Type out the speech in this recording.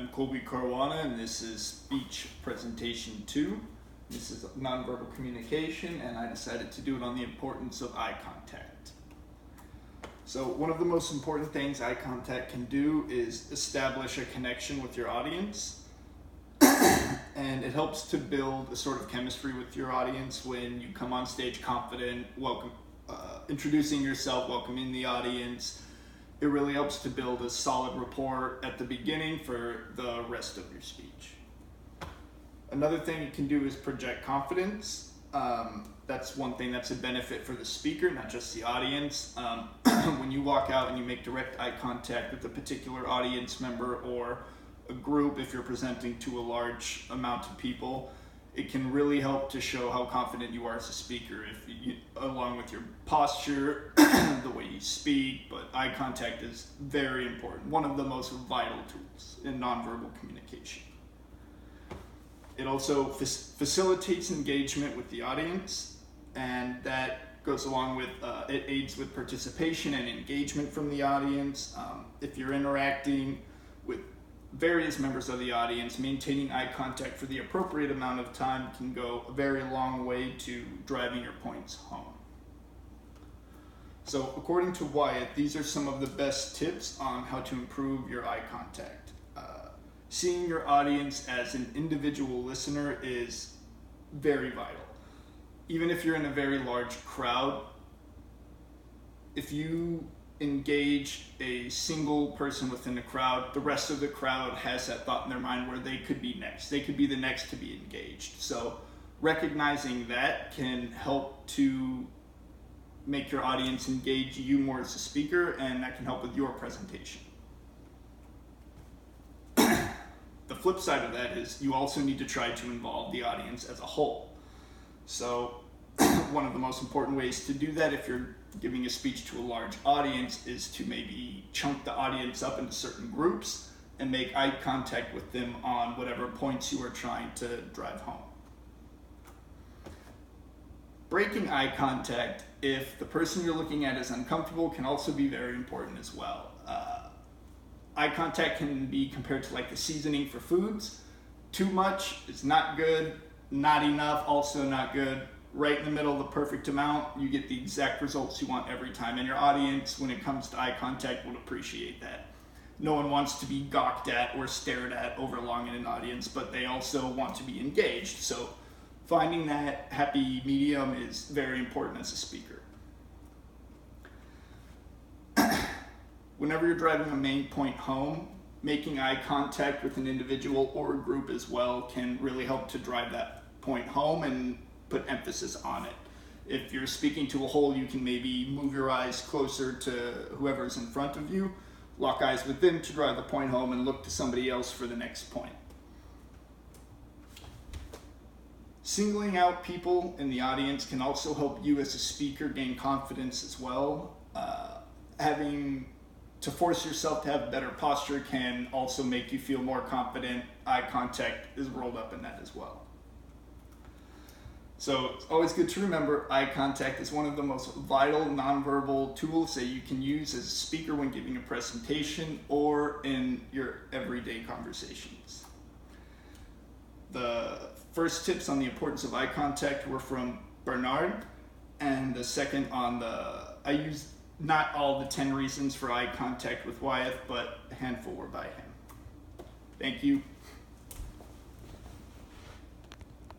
I'm Kohlby Caruana, and this is speech presentation 2. This is nonverbal communication, and I decided to do it on the importance of eye contact. So one of the most important things eye contact can do is establish a connection with your audience. And it helps to build a sort of chemistry with your audience when you come on stage confident, introducing yourself, welcoming the audience. It really helps to build a solid rapport at the beginning for the rest of your speech. Another thing you can do is project confidence. That's one thing that's a benefit for the speaker, not just the audience. When you walk out and you make direct eye contact with a particular audience member or a group, if you're presenting to a large amount of people, it can really help to show how confident you are as a speaker, along with your posture, the way you speak. But eye contact is very important, one of the most vital tools in nonverbal communication. It also facilitates engagement with the audience, and that goes along with, it aids with participation and engagement from the audience. If you're interacting with various members of the audience, maintaining eye contact for the appropriate amount of time can go a very long way to driving your points home. So according to Wyatt, these are some of the best tips on how to improve your eye contact. Seeing your audience as an individual listener is very vital. Even if you're in a very large crowd, if you engage a single person within the crowd, the rest of the crowd has that thought in their mind where they could be next. They could be the next to be engaged. So recognizing that can help to make your audience engage you more as a speaker, and that can help with your presentation. The flip side of that is you also need to try to involve the audience as a whole. So one of the most important ways to do that, if you're giving a speech to a large audience, is to maybe chunk the audience up into certain groups and make eye contact with them on whatever points you are trying to drive home. Breaking eye contact, if the person you're looking at is uncomfortable, can also be very important as well. Eye contact can be compared to like the seasoning for foods. Too much is not good, not enough, also not good. Right in the middle, the perfect amount, you get the exact results you want every time. And your audience, when it comes to eye contact, will appreciate that. No one wants to be gawked at or stared at over long in an audience, but they also want to be engaged. So finding that happy medium is very important as a speaker. Whenever you're driving a main point home, making eye contact with an individual or a group as well can really help to drive that point home and put emphasis on it. If you're speaking to a whole, you can maybe move your eyes closer to whoever's in front of you, lock eyes with them to drive the point home, and look to somebody else for the next point. Singling out people in the audience can also help you as a speaker gain confidence as well. Having to force yourself to have better posture can also make you feel more confident. Eye contact is rolled up in that as well. So it's always good to remember eye contact is one of the most vital nonverbal tools that you can use as a speaker when giving a presentation or in your everyday conversations. The first tips on the importance of eye contact were from Bernard, and the second on I used not all the 10 reasons for eye contact with Wyatt, but a handful were by him. Thank you.